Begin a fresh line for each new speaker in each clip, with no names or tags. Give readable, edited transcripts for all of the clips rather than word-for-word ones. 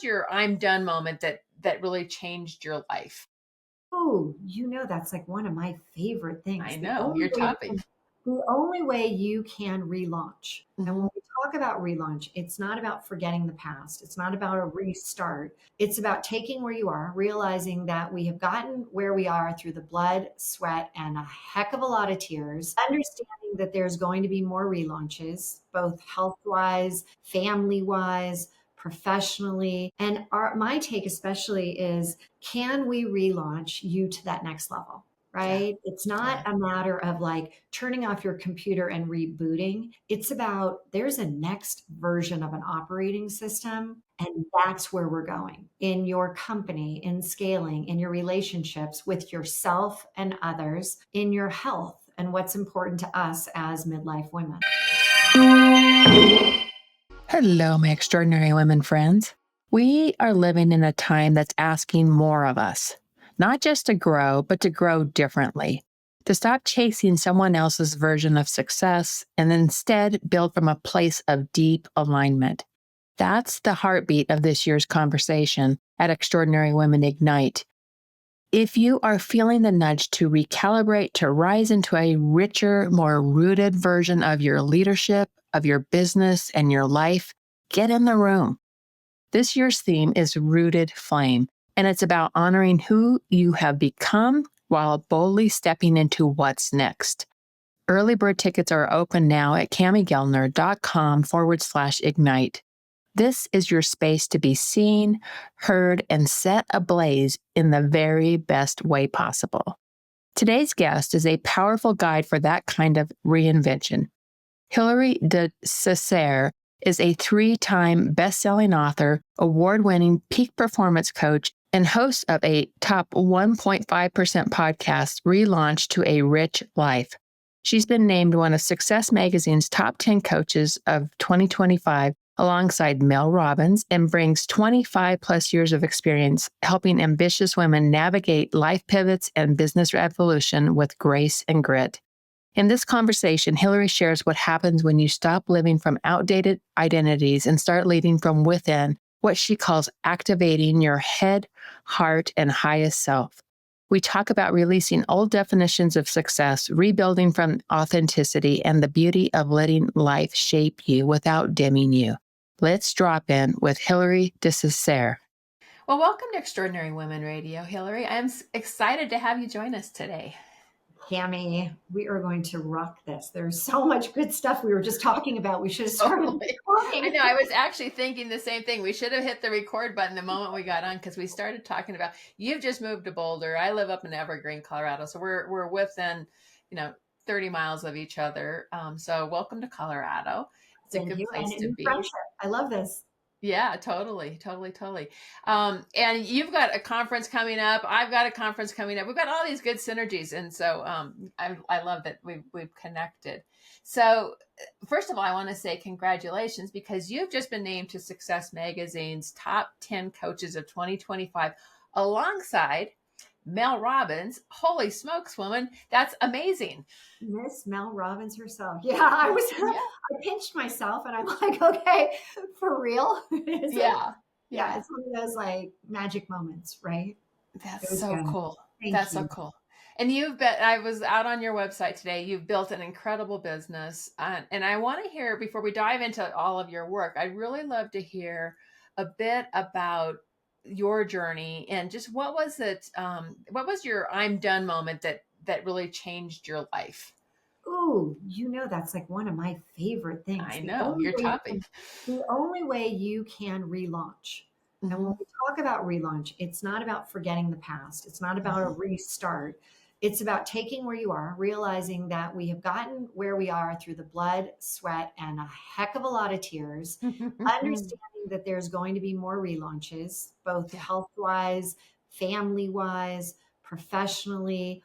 your I'm done moment that really changed your life?
Oh, that's like one of my favorite
I
things. The
know,
only
your
way you
topic.
can, the only way you can relaunch. And
Mhm.
when we talk about relaunch, it's not about forgetting the past. It's not about a restart. It's about taking where you are, realizing that we have gotten where we are through the blood, sweat, and a heck of a lot of tears. Understanding that there's going to be more relaunches, both health wise, family wise, professionally. And my take especially is, can we relaunch you to that next level?
Yeah,
Right? It's
yeah.
not a matter of like turning off your computer and rebooting. It's about there's a next version of an operating system. And that's where we're going in your company, in scaling, in your relationships with yourself and others, in your health, and what's important to us as midlife women.
Hello, my extraordinary women friends. We are living in a time that's asking more of us, not just to grow, but to grow differently, to stop chasing someone else's version of success and instead build from a place of deep alignment. That's the heartbeat of this year's conversation at Extraordinary Women Ignite. If you are feeling the nudge to recalibrate, to rise into a richer, more rooted version of your leadership, of your business, and your life, get in the room. This year's theme is Rooted Flame, and it's about honoring who you have become while boldly stepping into what's next. Early bird tickets are open now at CamiGellner.com/ignite. This is your space to be seen, heard, and set ablaze in the very best way possible. Today's guest is a powerful guide for that kind of reinvention. Hilary DeCesare is a 3-time best-selling author, award-winning peak performance coach, and host of a top 1.5% podcast, Relaunch to a Rich Life. She's been named one of Success Magazine's top 10 coaches of 2025 alongside Mel Robbins, and brings 25 plus years of experience helping ambitious women navigate life pivots and business revolution with grace and grit. In this conversation, Hilary shares what happens when you stop living from outdated identities and start leading from within, what she calls activating your head, heart, and highest self. We talk about releasing old definitions of success, rebuilding from authenticity, and the beauty of letting life shape you without dimming you. Let's drop in with Hilary DeCesare. Well, welcome to Extraordinary Women Radio, Hilary. I'm excited to have you join us today.
Cami, we are going to rock this. There's so much good stuff we were just talking about. We should have started
Totally. I
talking.
know. I was actually thinking the same thing. We should have hit the record button the moment we got on because we started talking about you've just moved to Boulder. I live up in Evergreen, Colorado, so we're within, you know, 30 miles of each other. So welcome to Colorado. It's a
Thank
good
you. And
place
a
to
new
be.
friendship. I love this.
Yeah, totally, totally, totally. And you've got a conference coming up. I've got a conference coming up. We've got all these good synergies, and so I love that we've connected. So first of all, I want to say congratulations because you've just been named to Success Magazine's top 10 coaches of 2025, alongside Mel Robbins. Holy smokes, woman, that's amazing.
Miss Mel Robbins herself. Yeah, I was,
Yeah,
I pinched myself and I'm like, okay, for real? Is it?
yeah,
Yeah,
yeah.
it's one of those like magic moments, right? It
That's
was
so
good.
cool.
Thank
That's so
you.
cool. And I was out on your website today. You've built an incredible business. And I want to hear, before we dive into all of your work, I'd really love to hear a bit about your journey and just what was your I'm done moment that really changed your life?
Ooh, that's like one of my favorite things.
I know, your topic.
The only way you can relaunch. And when
Hmm.
we talk about relaunch, it's not about forgetting the past. It's not about a
Hmm.
restart. It's about taking where you are, realizing that we have gotten where we are through the blood, sweat, and a heck of a lot of tears. Understanding that there's going to be more relaunches, both
Yeah,
health wise, family wise, professionally.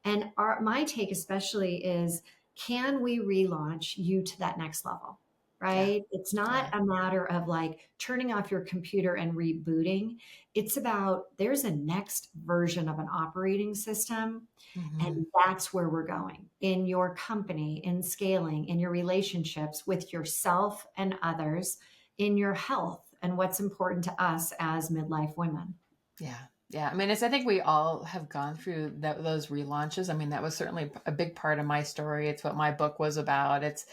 And my take especially is, can we relaunch you to that next level?
yeah,
Right? It's not
yeah.
a matter of like turning off your computer and rebooting. It's about there's a next version of an operating system.
Hmm.
And that's where we're going in your company, in scaling, in your relationships with yourself and others, in your health, and what's important to us as midlife women.
Yeah. Yeah. I mean, I think we all have gone through those relaunches. I mean, that was certainly a big part of my story. It's what my book was about. It's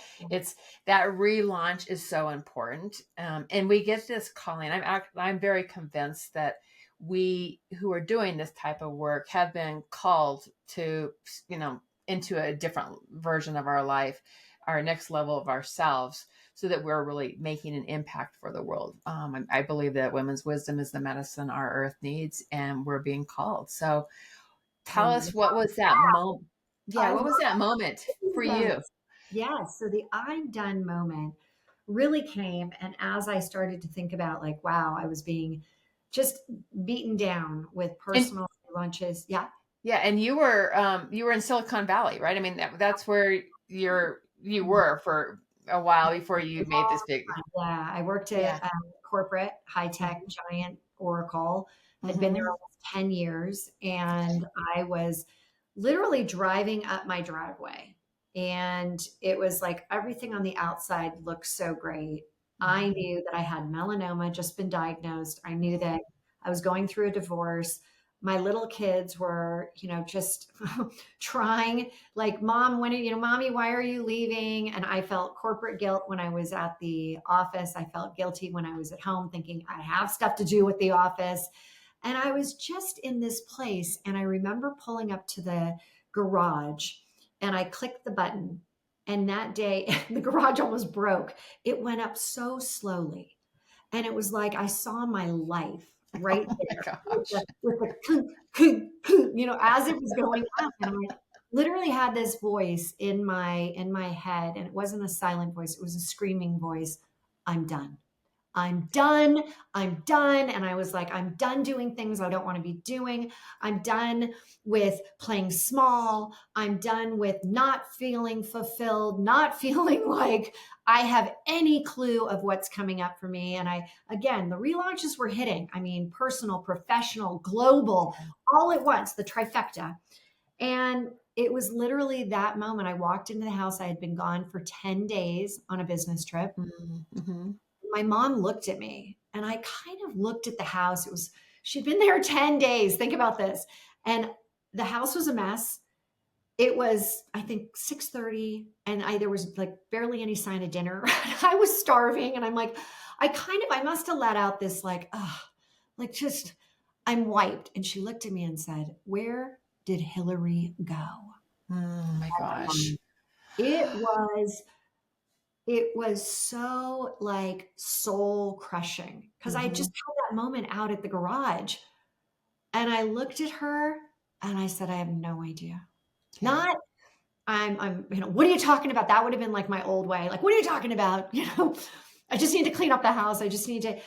that relaunch is so important. And we get this calling. I'm very convinced that we who are doing this type of work have been called to, into a different version of our life, our next level of ourselves, so that we're really making an impact for the world. I believe that women's wisdom is the medicine our earth needs, and we're being called. So
I
tell
love
us, what was that moment? Yeah,
I
what was that moment for
love
you?
Yes. So the I'm done moment really came. And as I started to think about, like, wow, I was being just beaten down with
And
personal lunches. Yeah.
yeah, and you were in Silicon Valley, right? I mean, that's where you were for a while before you made this big.
Yeah. I worked
Yeah.
at corporate high tech giant Oracle, had been there
Mm-hmm.
almost 10 years. And I was literally driving up my driveway. And it was like everything on the outside looked so great. I
Mm-hmm.
knew that I had melanoma, just been diagnosed. I knew
Mm-hmm.
that I was going through a divorce. My little kids were, just trying, like, mom, mommy, why are you leaving? And I felt corporate guilt when I was at the office. I felt guilty when I was at home, thinking I have stuff to do with the office. And I was just in this place. And I remember pulling up to the garage and I clicked the button. And that day, the garage almost broke. It went up so slowly. And it was like I saw my life right
Oh my
there with
gosh.
the as it was going up. And I literally had this voice in my head, and it wasn't a silent voice, it was a screaming voice. I'm done. I'm done. I'm done. And I was like, I'm done doing things I don't want to be doing. I'm done with playing small. I'm done with not feeling fulfilled, not feeling like I have any clue of what's coming up for me. And again, the relaunches were hitting. I mean, personal, professional, global, all at once, the trifecta. And it was literally that moment. I walked into the house. I had been gone for 10 days on a business trip.
Mm-hmm.
My mom looked at me and I kind of looked at the house. She'd been there 10 days. Think about this. And the house was a mess. It was, I think, 6:30, and there was like barely any sign of dinner. I was starving. And I'm like, I must have let out this, like, just, I'm wiped. And she looked at me and said, where did Hilary go?
Oh my gosh.
It was it was so, like, soul crushing because I
Mm-hmm.
just had that moment out at the garage, and I looked at her and I said, "I have no idea."
Yeah.
Not, "What are you talking about?" That would have been like my old way. Like, "What are you talking about?" "I just need to clean up the house. I just need to,"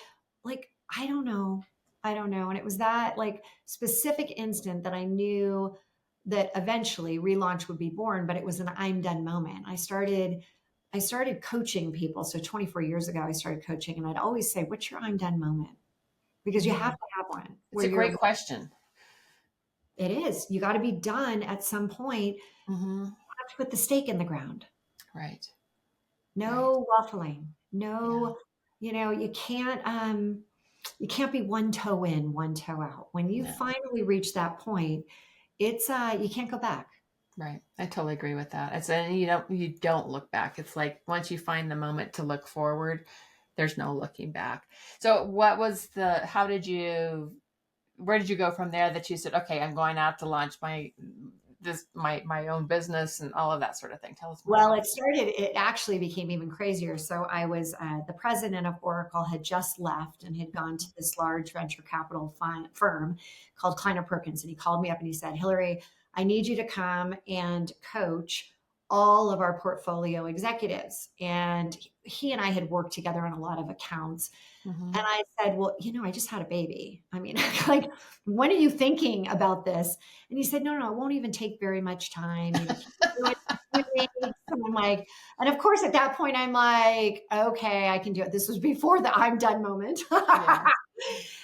like, "I don't know. I don't know." And it was that, like, specific instant that I knew that eventually Relaunch would be born, but it was an I'm done moment. I started coaching people. So 24 years ago, I started coaching, and I'd always say, what's your I'm done moment? Because you have
Mm.
to have one
It's
where
a great question.
it is, you got to be done at some point. You
Mm-hmm.
have to put the stake in the ground.
Right. Right.
No waffling.
Yeah.
No, you can't be one toe in, one toe out. When you
No.
finally reach that point, it's, you can't go back.
Right. I totally agree with that. It's and you don't look back. It's like once you find the moment to look forward, there's no looking back. So what was how did you where did you go from there that you said, okay, I'm going out to launch my own business and all of that sort of thing? Tell us more
Well,
about
it actually became even crazier. So I was, the president of Oracle had just left and had gone to this large venture capital firm called Kleiner Perkins. And he called me up and he said, Hilary, I need you to come and coach all of our portfolio executives. And he and I had worked together on a lot of accounts.
that. Mm-hmm.
And I said, well, I just had a baby. I mean, like, when are you thinking about this? And he said, no, no, it won't even take very much time. Can you do it in 2 weeks? And I'm like, and of course, at that point, I'm like, okay, I can do it. This was before the I'm done moment.
Yeah.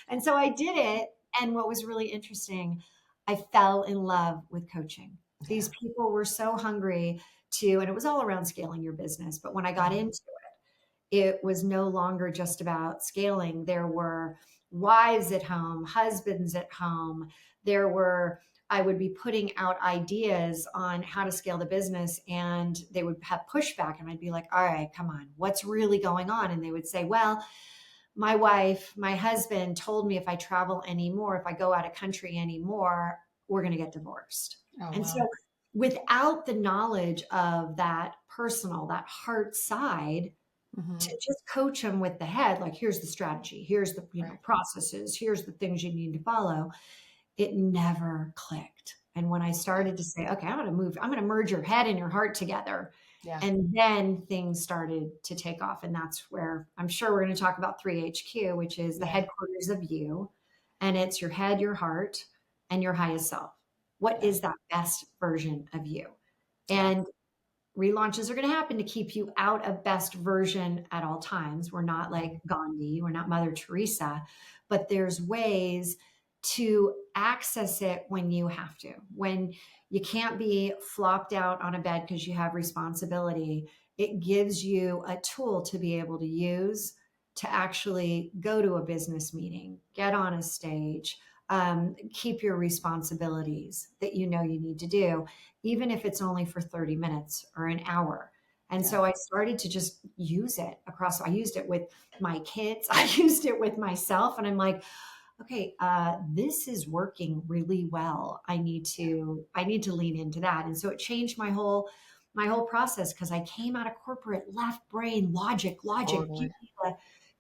And so I did it. And what was really interesting, I fell in love with coaching. These
Yeah.
people were so hungry and it was all around scaling your business. But when I got
Mm-hmm.
into it was no longer just about scaling. There were wives at home, husbands at home. I would be putting out ideas on how to scale the business, and they would have pushback. And I'd be like, all right, come on, what's really going on? And they would say, well, my wife, my husband told me if I travel anymore, if I go out of country anymore, we're going to get divorced.
Oh,
And
wow.
so without the knowledge of that personal, that heart side,
Mm-hmm.
to just coach them with the head, like, here's the strategy, here's the,
Right.
processes, here's the things you need to follow, it never clicked. And when I started to say, okay, I'm going to merge your head and your heart together.
Yeah.
And then things started to take off. And that's where I'm sure we're going to talk about 3HQ, which is the
Yeah.
headquarters of you. And it's your head, your heart, and your highest self. What
Yeah.
is that best version of you?
Yeah.
And relaunches are going to happen to keep you out of best version at all times. We're not like Gandhi, we're not Mother Teresa, but there's ways to access it when you have to. When you can't be flopped out on a bed because you have responsibility, it gives you a tool to be able to use to actually go to a business meeting, get on a stage, keep your responsibilities that you know you need to do, even if it's only for 30 minutes or an hour. And
Yeah.
so I started to just use it across. I used it with my kids. I used it with myself. And I'm like, okay, this is working really well. I need to lean into that. And so it changed my whole process, because I came out of corporate, left brain, logic,
Totally.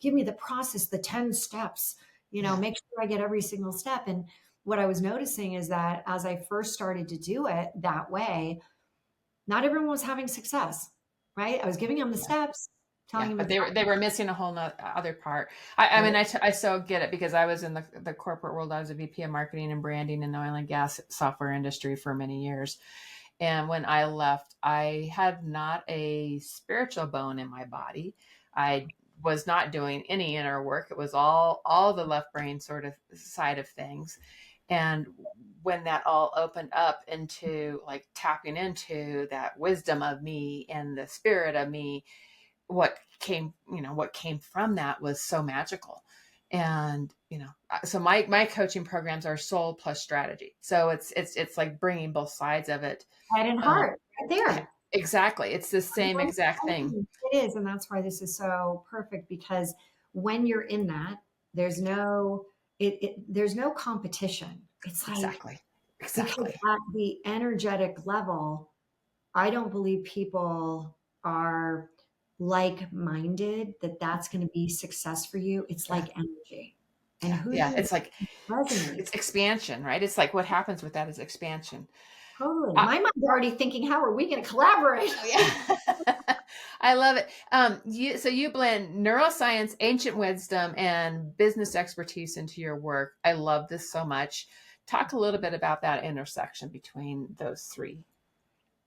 give me the process, the 10 steps,
Yeah.
make sure I get every single step. And what I was noticing is that as I first started to do it that way, not everyone was having success, right? I was giving them the
Yeah.
steps, telling
Yeah,
them
but they were missing a whole other part. I mean,
right.
I so get it, because I was in the corporate world. I was a VP of marketing and branding in the oil and gas software industry for many years. And when I left, I had not a spiritual bone in my body. I was not doing any inner work. It was all the left brain sort of side of things. And when that all opened up into like tapping into that wisdom of me and the spirit of me, what came from that was so magical. And so my coaching programs are soul plus strategy, so it's like bringing both sides of it.
Head and
um,
heart right there.
exactly, it's the same
One
exact thing.
thing. It is. And that's why this is so perfect, because when you're in that, there's no, there's no competition. It's like,
Exactly.
because
Exactly.
at the energetic level, I don't believe people are like-minded, that that's going to be success for you. It's
Yeah.
like energy. And
Yeah.
who's
Yeah,
your
it's like
resonate?
it's expansion, right? It's like what happens with that is expansion.
Totally.
uh,
My mind's already thinking, how are we going to collaborate?
oh, yeah. I love it. You blend neuroscience, ancient wisdom, and business expertise into your work. I love this so much. Talk a little bit about that intersection between those three.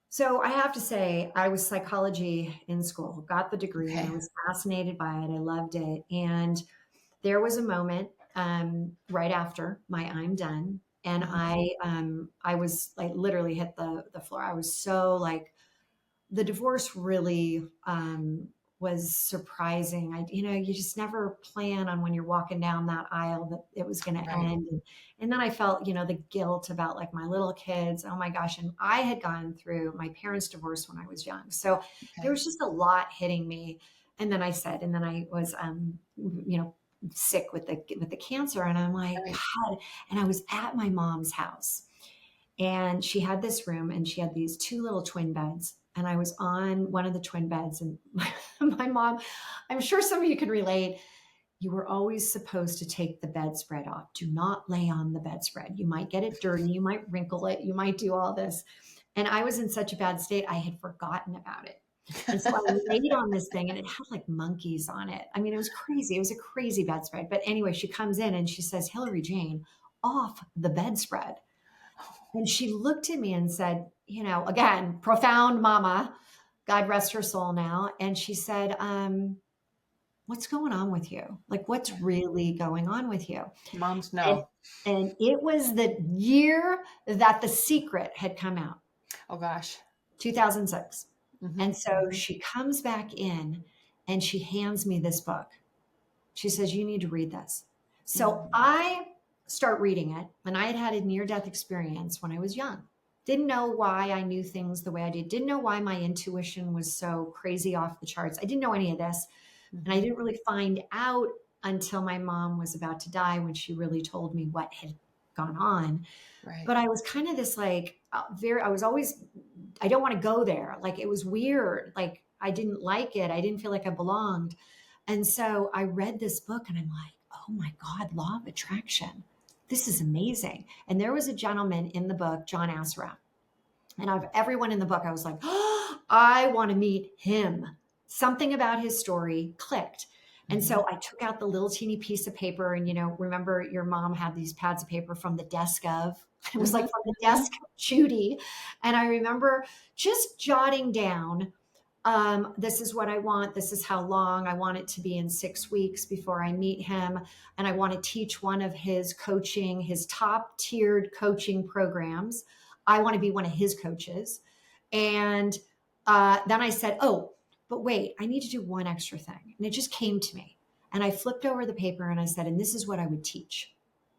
So I have to say, I was psychology in school, got the degree. I
Okay.
was fascinated by it. I loved it. And there was a moment right after my I'm done, and
Mhm.
I was like literally hit the floor. I was so like, the divorce really was surprising. You just never plan on when you're walking down that aisle that it was going to
Right.
end. And then I felt, the guilt about like my little kids. Oh my gosh. And I had gone through my parents' divorce when I was young. So there
Okay.
was just a lot hitting me. And then I was, sick with the cancer. And I'm like,
Right.
God. And I was at my mom's house, and she had this room, and she had these two little twin beds. And I was on one of the twin beds, and my mom, I'm sure some of you can relate. You were always supposed to take the bedspread off. Do not lay on the bedspread. You might get it dirty. You might wrinkle it. You might do all this. And I was in such a bad state, I had forgotten about it. And so I laid on this thing, and it had like monkeys on it. I mean, it was crazy. It was a crazy bedspread. But anyway, she comes in and she says, Hilary Jane, off the bedspread. And she looked at me and said, again, profound mama, God rest her soul now. And she said, what's going on with you? Like, what's really going on with you?
Moms
And,
know.
and it was the year that The Secret had come out,
Oh gosh.
2006.
Hmm.
And so
Hmm.
she comes back in, and she hands me this book. She says, you need to read this. So
Mm.
I start reading it, and I had had a near-death experience when I was young. Didn't know why I knew things the way I did. Didn't know why my intuition was so crazy off the charts. I didn't know any of this. And I didn't really find out until my mom was about to die, when she really told me what had gone on.
Right.
But I was kind of this like I was always, I don't want to go there. Like it was weird. Like I didn't like it. I didn't feel like I belonged. And so I read this book and I'm like, oh my God, law of attraction. This is amazing. And there was a gentleman in the book, John Assaraf. And of everyone in the book, I was like, oh, I want to meet him. Something about his story clicked. And so I took out the little teeny piece of paper. And, remember your mom had these pads of paper from the desk of, it was like from the desk of Judy. And I remember just jotting down, this is what I want. This is how long I want it to be in 6 weeks before I meet him. And I want to teach one of his top tiered coaching programs. I want to be one of his coaches. And then I said, oh, but wait, I need to do one extra thing. And it just came to me. And I flipped over the paper and I said, and this is what I would teach.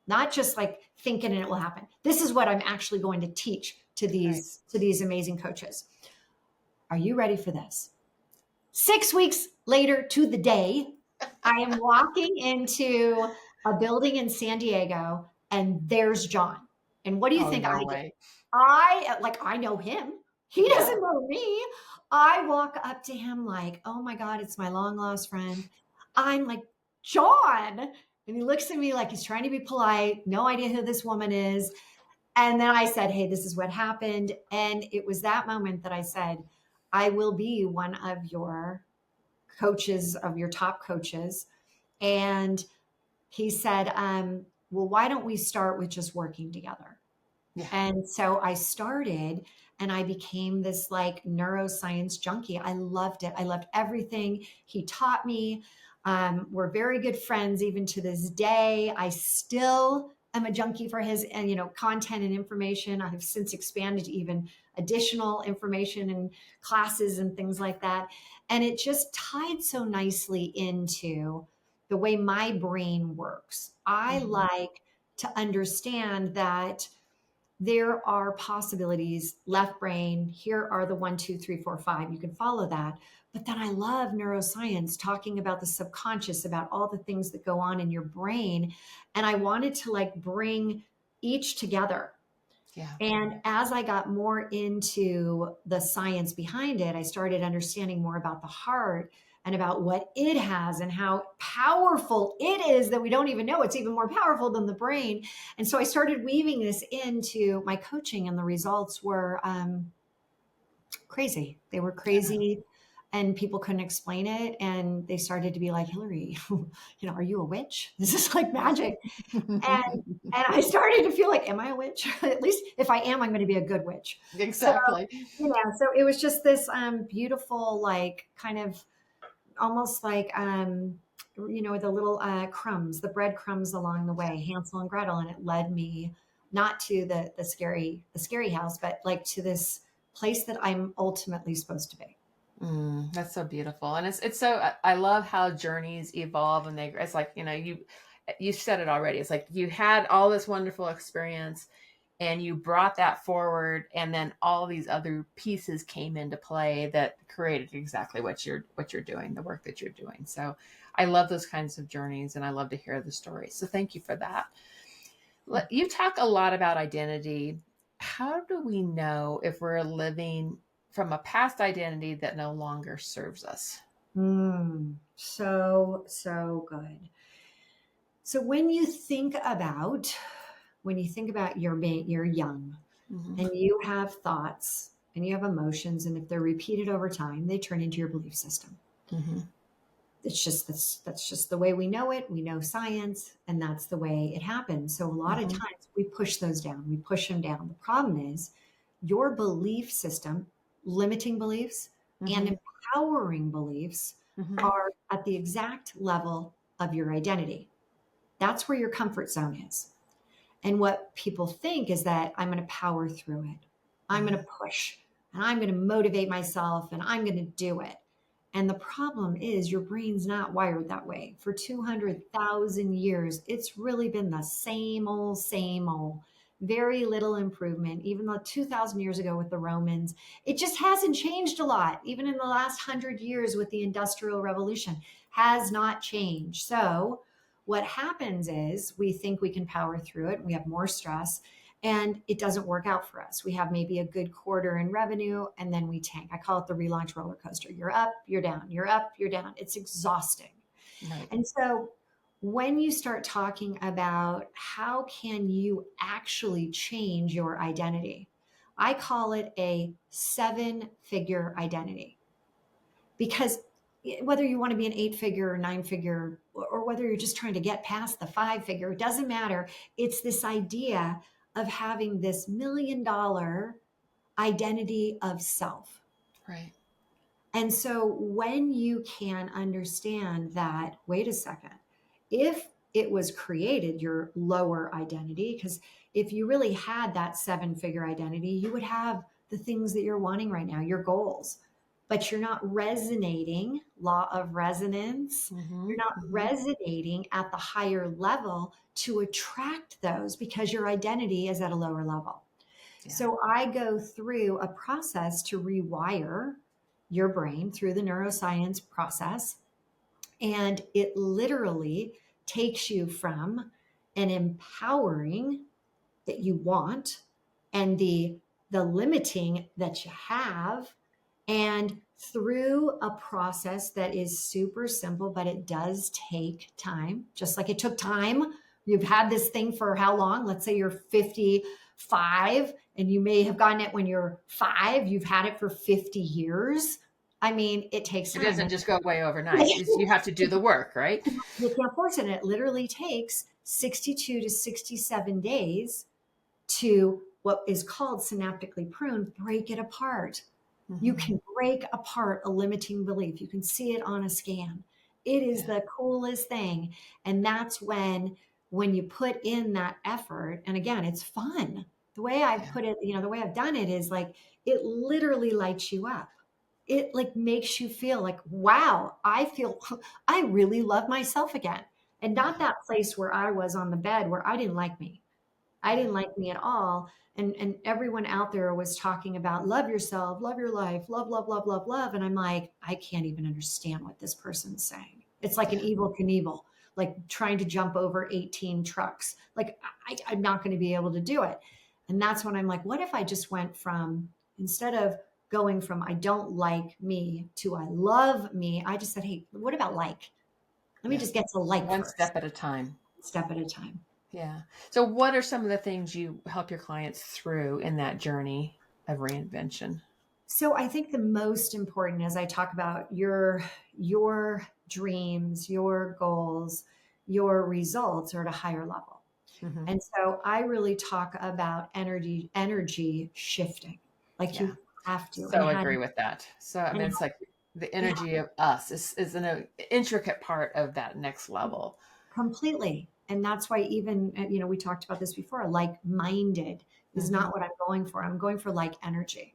Not just like thinking and it will happen. This is what I'm actually going to teach to these amazing coaches. Are you ready for this? 6 weeks later to the day, I am walking into a building in San Diego and there's John. And what do you think
no
I did?
way.
I know him. He doesn't know me. I walk up to him like, oh my God, it's my long lost friend. I'm like, John. And he looks at me like he's trying to be polite. No idea who this woman is. And then I said, hey, this is what happened. And it was that moment that I said, I will be one of your coaches, of your top coaches. And he said, well, why don't we start with just working together? Yeah. And so I started and I became this like neuroscience junkie. I loved it. I loved everything he taught me. We're very good friends even to this day. I still am a junkie for his content and information. I've since expanded to even additional information and classes and things like that. And it just tied so nicely into the way my brain works. I like to understand that there are possibilities, left brain, here are the 1, 2, 3, 4, 5. You can follow that. But then I love neuroscience, talking about the subconscious, about all the things that go on in your brain. And I wanted to like bring each together. Yeah. And as I got more into the science behind it, I started understanding more about the heart and about what it has and how powerful it is that we don't even know. It's even more powerful than the brain. And so I started weaving this into my coaching, and the results were crazy. They were crazy. And people couldn't explain it. And they started to be like, Hilary, are you a witch? This is like magic. And I started to feel like, am I a witch? At least if I am, I'm going to be a good witch.
Exactly.
So it was just this beautiful, like kind of almost like, the little crumbs, the breadcrumbs along the way, Hansel and Gretel. And it led me not to the scary house, but like to this place that I'm ultimately supposed to be.
That's so beautiful. And it's so, I love how journeys evolve, and it's like, you said it already. It's like you had all this wonderful experience and you brought that forward, and then all these other pieces came into play that created exactly what you're doing, the work that you're doing. So I love those kinds of journeys, and I love to hear the stories. So thank you for that. You talk a lot about identity. How do we know if we're living from a past identity that no longer serves us?
So good. So when you think about you're young, and you have thoughts and you have emotions, and if they're repeated over time, they turn into your belief system. It's just that's just the way we know it. We know science, and that's the way it happens. So a lot of times we push those down. We push them down. The problem is your belief system, limiting beliefs and empowering beliefs, are at the exact level of your identity. That's where your comfort zone is. And what people think is that I'm going to power through it. I'm going to push, and I'm going to motivate myself, and I'm going to do it. And the problem is your brain's not wired that way. For 200,000 years, it's really been the same old, very little improvement. Even though 2,000 years ago with the Romans, it just hasn't changed a lot. Even in the last 100 years with the Industrial Revolution, has not changed. So what happens is we think we can power through it. We have more stress and it doesn't work out for us. We have maybe a good quarter in revenue and then we tank. I call it the relaunch roller coaster. You're up, you're down, you're up, you're down. It's exhausting.
Right.
And so when you start talking about how can you actually change your identity, I call it a 7-figure identity. Because whether you want to be an 8-figure or 9-figure, or whether you're just trying to get past the 5-figure, it doesn't matter. It's this idea of having this $1 million identity of self.
Right.
And so when you can understand that, wait a second, if it was created, your lower identity, because if you really had that 7-figure identity, you would have the things that you're wanting right now, your goals, but you're not resonating, law of resonance. You're not resonating at the higher level to attract those because your identity is at a lower level. Yeah. So I go through a process to rewire your brain through the neuroscience process. And it literally takes you from an empowering that you want and the limiting that you have, and through a process that is super simple, but it does take time, just like it took time. You've had this thing for how long? Let's say you're 55 and you may have gotten it when you're 5. You've had it for 50 years. I mean, it takes time.
It doesn't just go away overnight. You have to do the work, right?
You can't force it. It literally takes 62 to 67 days to what is called synaptically prune, break it apart. You can break apart a limiting belief. You can see it on a scan. It is the coolest thing. And that's when you put in that effort, and again, it's fun. The way I put it, the way I've done it is like, it literally lights you up. It like makes you feel like, wow, I really love myself again. And not that place where I was on the bed where I didn't like me. I didn't like me at all. And everyone out there was talking about love yourself, love your life, love, love, love, love, love. And I'm like, I can't even understand what this person's saying. It's like an evil Knievel, like trying to jump over 18 trucks. Like I'm not going to be able to do it. And that's when I'm like, what if I just went from, instead of going from I don't like me to I love me, I just said, hey, what about like? Let me just get to like
one
first.
step at a time.
Step at a time.
Yeah. So what are some of the things you help your clients through in that journey of reinvention?
So I think the most important, as I talk about your dreams, your goals, your results are at a higher level. And so I really talk about energy shifting. Like you have to.
So I agree with that. So I mean, it's like the energy of us is an intricate part of that next level.
Completely. And that's why even, we talked about this before, like-minded is not what I'm going for. I'm going for like energy.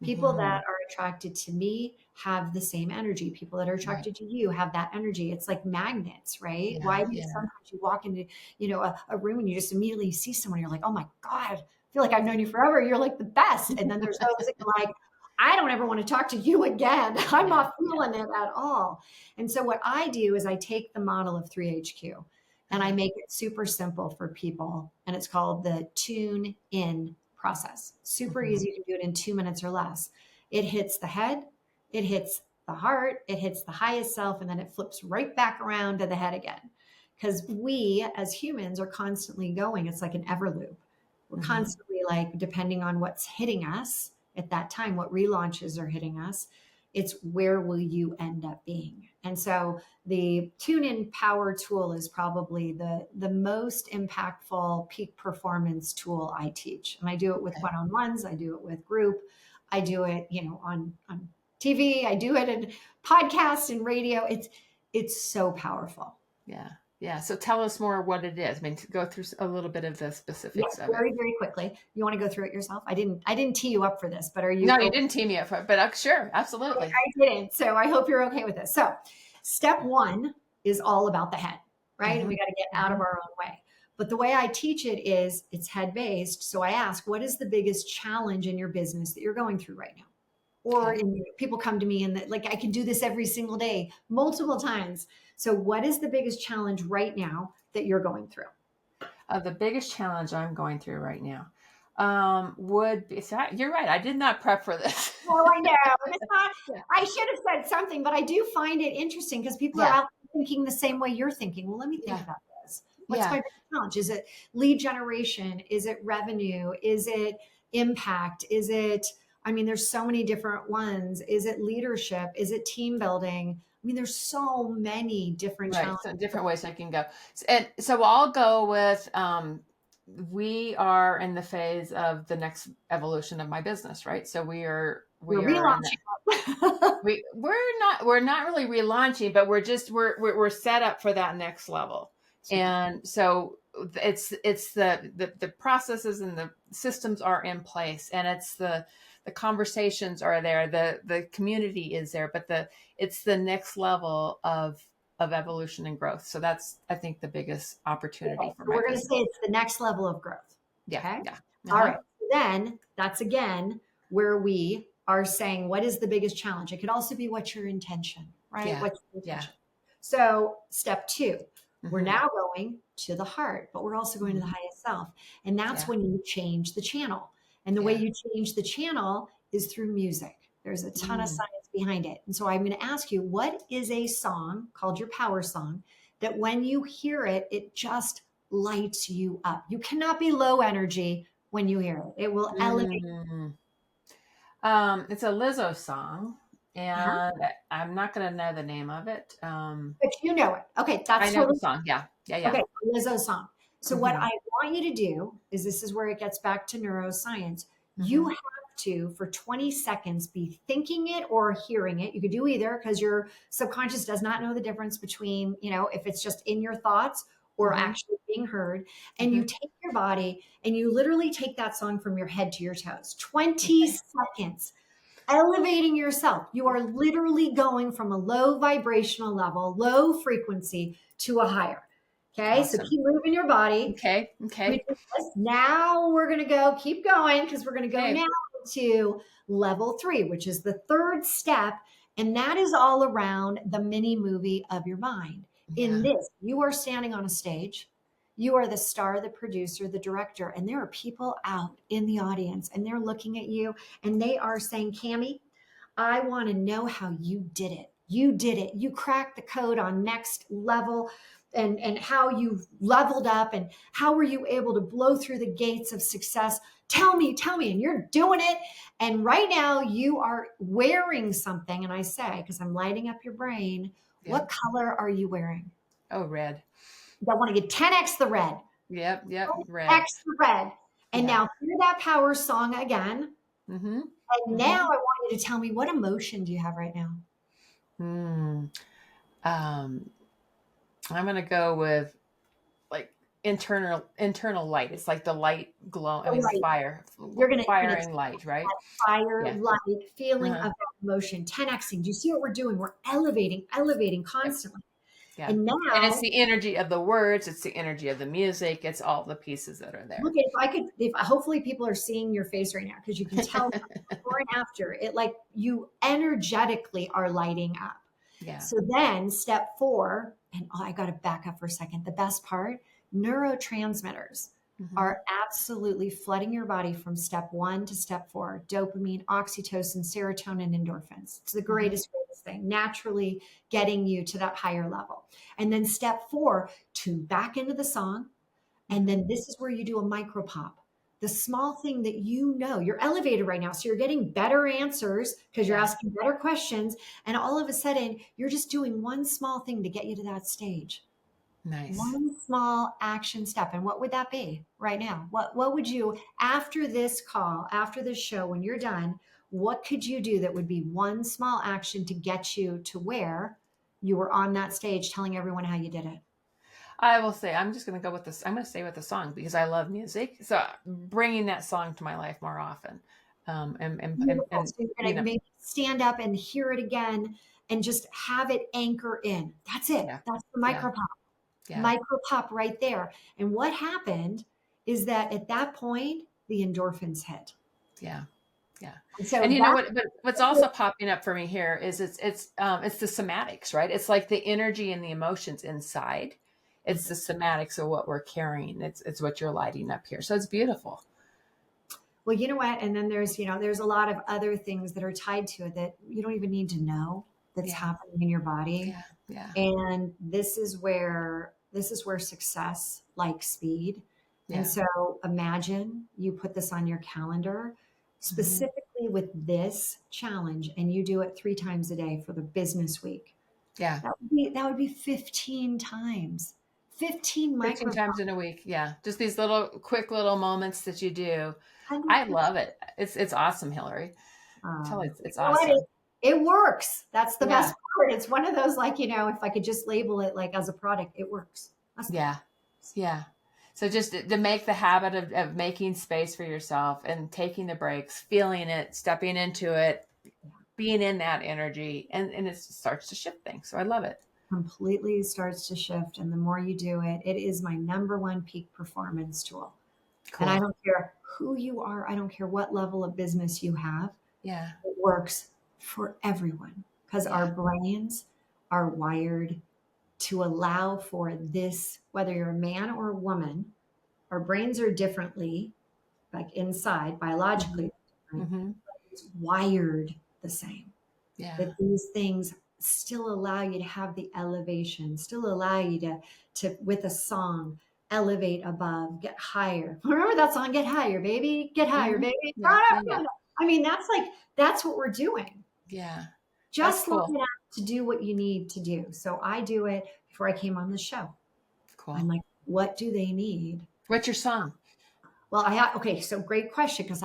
People that are attracted to me have the same energy. People that are attracted to you have that energy. It's like magnets, right?
Yeah,
Why do you sometimes you walk into, a room and you just immediately see someone, you're like, oh my God, I feel like I've known you forever. You're like the best. And then there's those that are like, I don't ever want to talk to you again. I'm not feeling it at all. And so what I do is I take the model of 3HQ and I make it super simple for people. And it's called the tune in process. Super easy. You can do it in 2 minutes or less. It hits the head, it hits the heart, it hits the highest self, and then it flips right back around to the head again. Because we as humans are constantly going, it's like an ever loop. We're constantly like, depending on what's hitting us at that time, what relaunches are hitting us, it's where will you end up being? And so the Tune In Power tool is probably the most impactful peak performance tool I teach. And I do it with one-on-ones. I do it with group. I do it, on TV. I do it in podcasts and radio. It's so powerful.
Yeah. Yeah. So tell us more what it is. I mean, to go through a little bit of the
Yeah,
specifics of it.
very, very quickly. You want to go through it yourself? I didn't tee you up for this, but are you
No, you
okay?
didn't team me up for it, but sure, absolutely.
I didn't. So I hope you're okay with this. So step one is all about the head, right?
Hmm.
We got to get out of
Hmm.
our own way. But the way I teach it is it's head based. So I ask, what is the biggest challenge in your business that you're going through right now? Or
Okay.
people come to me and like, I can do this every single day, multiple times. So what is the biggest challenge right now that you're going through?
The biggest challenge I'm going through right now would be, so you're right. I did not prep for this.
Well, I know. It's not, I should have said something, but I do find it interesting because people are
Yeah.
out thinking the same way you're thinking. Well, let me think
Yeah.
about this. What's my
Yeah.
biggest challenge? Is it lead generation? Is it revenue? Is it impact? Is it, I mean, there's so many different ones. Is it leadership? Is it team building? I mean, there's so many different
Right.
challenges.
So different ways I can go. And so I'll go with we are in the phase of the next evolution of my business, right? So
You're
we are in that.
relaunching.
We're not really relaunching, but we're set up for that next level.
Super.
And so it's the processes and the systems are in place, and it's the conversations are there, the community is there, but it's the next level of evolution and growth. So that's, I think, the biggest opportunity
Okay,
for
so
my
we're going to say
business.
it's the next level of growth.
Yeah,
Okay.
yeah.
All
Uh-huh.
right. Then that's again where we are saying, what is the biggest challenge? It could also be what's your intention, right?
Yeah,
What's your
yeah.
intention? So, step two, we're
Mm-hmm.
now going to the heart, but we're also going to the
Mm-hmm.
highest self. And that's
Yeah,
when you change the channel. And the way
yeah.
you change the channel is through music. There's a ton of
Mm.
science behind it. And so I'm going to ask you, what is a song called your power song that when you hear it, it just lights you up? You cannot be low energy when you hear it. It will elevate.
Mm. It's a Lizzo song,
Uh-huh.
and I'm not going to know the name of it.
But you know it. Okay,
I
that's
know the
totally
song. Yeah, yeah, yeah.
okay. Lizzo song. So what
Mm-hmm.
I want you to do is this is where it gets back to neuroscience. You
Mm-hmm.
have to, for 20 seconds, be thinking it or hearing it. You could do either because your subconscious does not know the difference between, if it's just in your thoughts or
Mm-hmm.
actually being heard. And you
Mm-hmm.
take your body and you literally take that song from your head to your toes. 20
Okay.
seconds elevating yourself. You are literally going from a low vibrational level, low frequency to a higher. Okay. So
Awesome.
keep moving your body.
Okay.
We
Okay.
did this. Now we're going to keep going because we're going to go
Okay.
now to level three, which is the third step. And that is all around the mini movie of your mind. In
Yeah.
this, you are standing on a stage. You are the star, the producer, the director, and there are people out in the audience and they're looking at you and they are saying, Cami, I want to know how you did it. You did it. You cracked the code on next level and how you leveled up and how were you able to blow through the gates of success? Tell me. And you're doing it. And right now you are wearing something. And I say, because I'm lighting up your brain,
Yeah.
what color are you wearing?
Oh, red.
I want to get 10x the red.
Yep. Yep. Red.
10x the red. And
Yeah.
now hear that power song again.
Mm-hmm.
And now
Mm-hmm.
I want you to tell me what emotion do you have right now?
Hmm. Um, I'm gonna go with like internal light. It's like the light glow. I
The
mean, the
light.
fire,
You're gonna
firing light, right?
fire,
Yeah.
light, feeling of
Uh-huh.
that emotion, 10xing. Do you see what we're doing? We're elevating
Yep.
constantly.
Yeah.
And
And it's
now,
the energy of the words. It's the energy of the music. It's all the pieces that are
look
there.
at if I could, if hopefully people are seeing your face right now because you can tell before and after it, like you energetically are lighting up.
Yeah.
So then step four, and I got to back up for a second. The best part, neurotransmitters
Mm-hmm.
are absolutely flooding your body from step one to step four. Dopamine, oxytocin, serotonin, endorphins. It's the
Mm-hmm.
greatest thing, naturally getting you to that higher level. And then step four, tune back into the song. And
Mm-hmm.
then this is where you do a micro pop. The small thing that you're elevated right now. So you're getting better answers because you're
Yeah.
asking better questions. And all of a sudden, you're just doing one small thing to get you to that stage.
Nice.
One small action step. And what would that be right now? What would you, after this call, after this show, when you're done, what could you do that would be one small action to get you to where you were on that stage telling everyone how you did it?
I will say, I'm just going to go with this. I'm going to stay with the song because I love music. So bringing that song to my life more often.
Beautiful.
And,
So you're
you
going to
know,
maybe stand up and hear it again and just have it anchor in. That's it.
yeah,
That's the
yeah, yeah,
micro pop right there. And what happened is that at that point, the endorphins hit.
yeah. Yeah.
And so
And you know
that's
what, but what's also popping up for me here is it's the somatics, right? It's like the energy and the emotions inside. It's the somatics of what we're carrying. It's what you're lighting up here. So it's beautiful.
well, you know what? And then there's a lot of other things that are tied to it that you don't even need to know that's
Yeah.
happening in your body.
Yeah. Yeah.
And this is where success like speed. And
Yeah.
so imagine you put this on your calendar
Hmm.
specifically with this challenge and you do it 3 times a day for the business week.
Yeah.
That would be 15 times. 15
15
micro
times in a week. Yeah. Just these little quick little moments that you do. I
100%.
love it. It's awesome, Hilary. Tell you,
You
it's
know what? It,
awesome.
it works. That's the
Yeah.
best part. It's one of those, like, if I could just label it like as a product, it works. That's the
Yeah.
product.
Yeah. So just to make the habit of making space for yourself and taking the breaks, feeling it, stepping into it, being in that energy, and it starts to shift things. So I love it.
Completely starts to shift. And the more you do it, it is my number one peak performance tool. And I
Cool.
don't care who you are, I don't care what level of business you have,
Yeah.
it works for everyone because our
Yeah.
brains are wired to allow for this, whether you're a man or a woman, our brains are differently, like inside,
Hmm.
biologically different,
Hmm.
but it's wired the same.
Yeah.
That these things still allow you to have the elevation, still allow you to with a song elevate above, get higher. Remember that song, Get Higher, baby, get higher,
Hmm.
baby.
Yeah. Yeah. Yeah.
I mean, that's what we're doing.
Yeah. That's
Just long
cool.
enough to do what you need to do. So I do it before I came on the show. I'm
Cool.
like, what do they need?
What's your song?
Well, okay, so great question because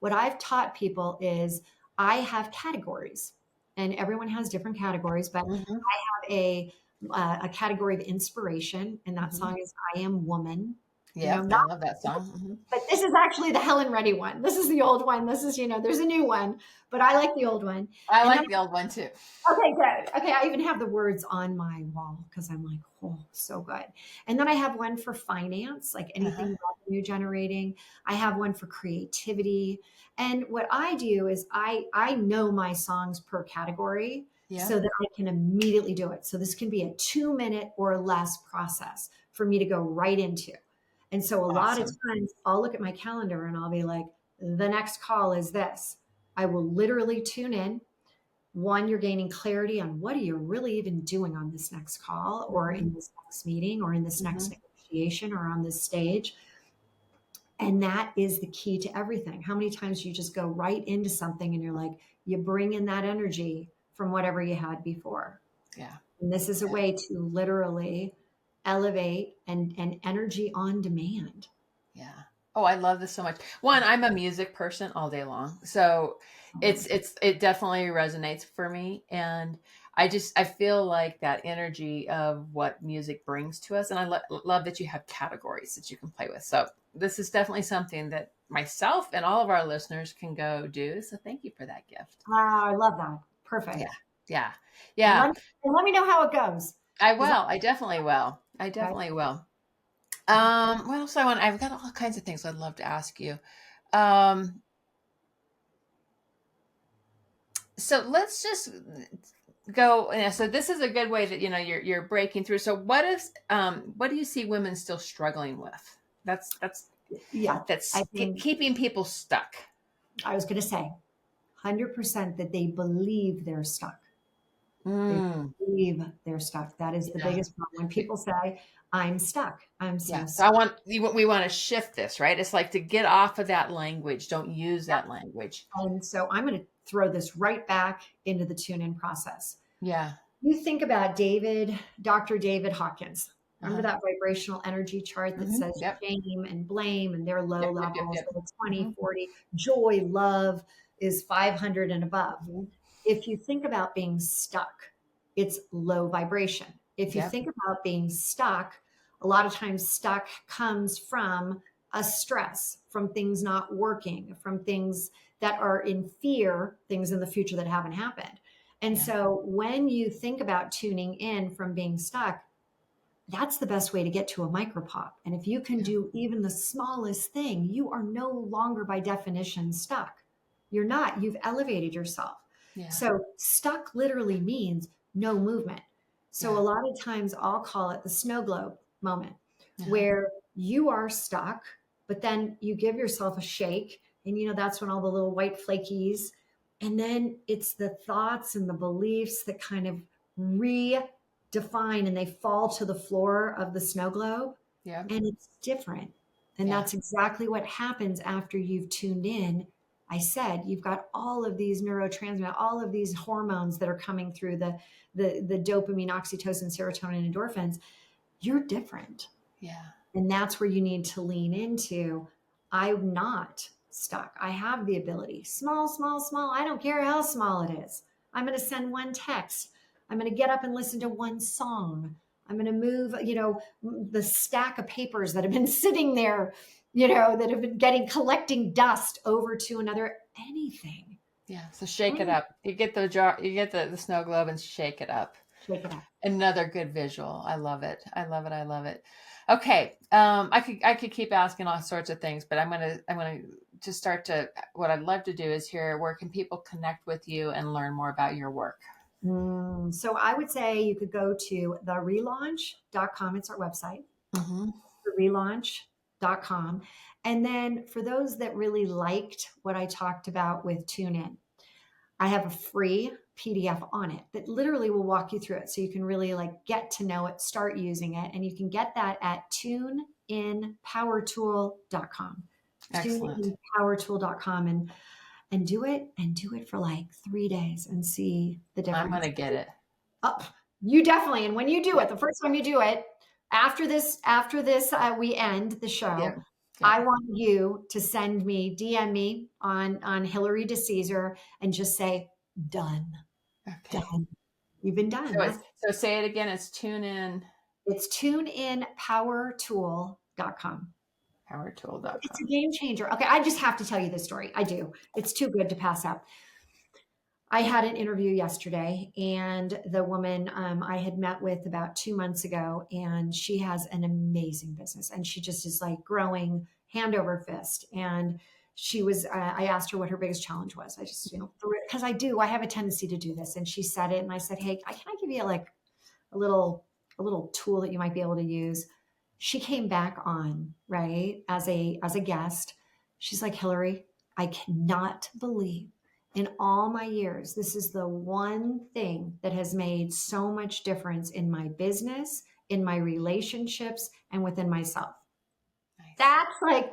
what I've taught people is I have categories and everyone has different categories, but
Hmm.
I have a category of inspiration and that
Hmm.
song is I Am Woman.
Yep.
Not
I love that song. Hmm.
but this is actually the Helen Reddy one. This is the old one. This is, there's a new one, but I like the old one.
I
And then
like the old one too.
okay, good. Okay, I even have the words on my wall because I'm like, oh, so good. And then I have one for finance, like
Uh-huh.
anything revenue generating. I have one for creativity. And what I do is I know my songs per category
Yeah.
so that I can immediately do it. So this can be a 2 minute or less process for me to go right into. And so a lot of
Awesome.
times I'll look at my calendar and I'll be like, the next call is this. I will literally tune in. One, you're gaining clarity on what are you really even doing on this next call or
Hmm.
in this next meeting or in this
Hmm.
next negotiation or on this stage. And that is the key to everything. How many times you just go right into something and you're like, you bring in that energy from whatever you had before.
Yeah.
And this is a way to literally elevate and energy on demand.
Yeah. Oh, I love this so much. One, I'm a music person all day long. So it definitely resonates for me. And I feel like that energy of what music brings to us. And love that you have categories that you can play with. So this is definitely something that myself and all of our listeners can go do. So thank you for that gift.
Wow, I love that.
Yeah.
Perfect.
Yeah.
And
Yeah.
let me know how it goes.
I
'Cause
will. I definitely will. I
okay.
definitely will. What else I want? I've got all kinds of things I'd love to ask you. So let's just go. Yeah, so this is a good way that you're breaking through. So what do you see women still struggling with? That's
Yeah, I think
keeping people stuck.
I was going to say 100% that they believe they're stuck. They
Mm,
believe they're stuck. That is the
yeah.
biggest problem. When people say, I'm stuck, I'm so
Yeah. So I
stuck.
want we want to shift this, right? It's like to get off of that language. Don't use
Yep.
that language.
And so I'm going to throw this right back into the tune in process.
Yeah.
You think about Dr. David Hawkins. Remember
Uh-huh.
that vibrational energy chart that
Hmm.
says
Yep.
shame and blame and their low
Yep. Yep. Yep.
levels,
Yep.
that it's
Hmm.
20, 40, joy, love is 500 and above.
Hmm.
If you think about being stuck, it's low vibration. If you
Yep.
think about being stuck, a lot of times stuck comes from a stress, from things not working, from things that are in fear, things in the future that haven't happened. And
Yeah.
so when you think about tuning in from being stuck, that's the best way to get to a micropop. And if you can
Yeah.
do even the smallest thing, you are no longer by definition stuck. You're not, you've elevated yourself.
Yeah.
So stuck literally means no movement. So
Yeah.
a lot of times I'll call it the snow globe moment,
Uh-huh.
where you are stuck, but then you give yourself a shake. And that's when all the little white flakies, and then it's the thoughts and the beliefs that kind of define, and they fall to the floor of the snow globe,
Yep.
and it's different. And
Yeah.
that's exactly what happens after you've tuned in. I said you've got all of these neurotransmitters, all of these hormones that are coming through the dopamine, oxytocin, serotonin, endorphins. You're different.
Yeah.
And that's where you need to lean into. I'm not stuck. I have the ability. Small, small, small. I don't care how small it is. I'm going to send one text. I'm going to get up and listen to one song. I'm going to move, the stack of papers that have been sitting there, that have been collecting dust over to another anything.
Yeah. So shake it up. You get the jar, you get the snow globe and shake it up.
Shake it up.
Another good visual. I love it. I love it. I love it. Okay. I could keep asking all sorts of things, but I'm gonna just start to, what I'd love to do is hear, where can people connect with you and learn more about your work?
So I would say you could go to therelaunch.com. It's our website.
Mm-hmm.
Relaunch.com. And then for those that really liked what I talked about with TuneIn, I have a free PDF on it that literally will walk you through it. So you can really get to know it, start using it. And you can get that at tuneinpowertool.com.
Excellent.
Tuneinpowertool.com, and do it for 3 days and see the
I'm
difference.
gonna get it.
Oh, you definitely. And when you do it, the first time you do it, after this, we end the show.
Yep.
I
Yep.
want you to DM me on Hilary DeCesare and just say done,
Okay.
done. You've been done.
So say it again. It's
It's tuneinpowertool.com. It's a
powertool.com.
game changer. Okay, I just have to tell you this story. I do. It's too good to pass up. I had an interview yesterday, and the woman I had met with about 2 months ago, and she has an amazing business, and she just is growing hand over fist. And I asked her what her biggest challenge was. I just, because I have a tendency to do this. And she said it, and I said, hey, can I give you a little tool that you might be able to use? She came back on, right, as a guest. She's like, Hilary, I cannot believe in all my years, this is the one thing that has made so much difference in my business, in my relationships, and within myself.
Nice.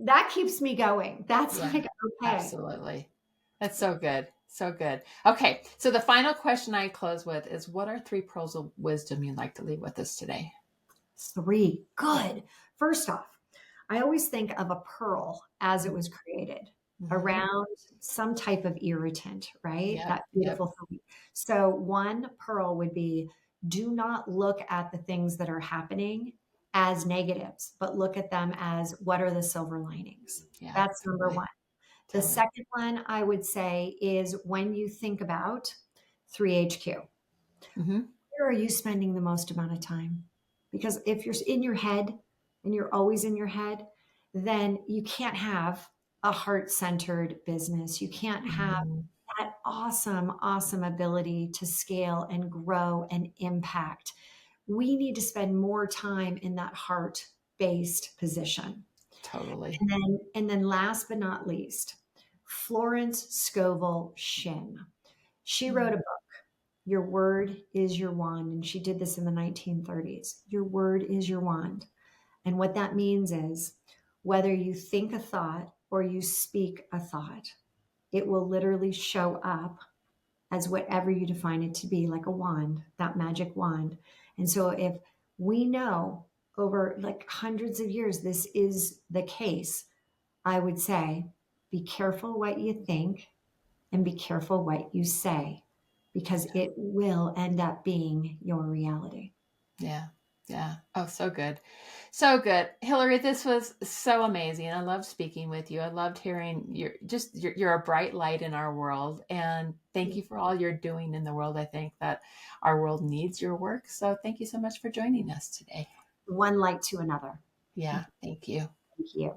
That keeps me going. That's okay.
Absolutely. That's so good. So good. Okay. So the final question I close with is, what are 3 pearls of wisdom you'd like to leave with us today?
3. Good. First off, I always think of a pearl as it was created. Mm-hmm. Around some type of irritant, right?
Yep.
That beautiful thing. So one pearl would be, do not look at the things that are happening as negatives, but look at them as, what are the silver linings?
Yeah,
that's number 1. The second one I would say is, when you think about 3HQ, where are you spending the most amount of time? Because if you're in your head and you're always in your head, then you can't have a heart-centered business. You can't have that awesome, awesome ability to scale and grow and impact. We need to spend more time in that heart-based position.
Totally.
And then last but not least, Florence Scovel Shinn. She wrote a book, Your Word is Your Wand. And she did this in the 1930s. Your word is your wand. And what that means is, whether you think a thought or you speak a thought, it will literally show up as whatever you define it to be, like a wand, that magic wand. And so if we know over hundreds of years this is the case, I would say, be careful what you think and be careful what you say. because it will end up being your reality.
Yeah. Yeah. Oh, so good. So good. Hilary, this was so amazing. I loved speaking with you. I loved hearing you're a bright light in our world. And thank you for all you're doing in the world. I think that our world needs your work. So thank you so much for joining us today.
One light to another.
Yeah. Thank you.
Thank you.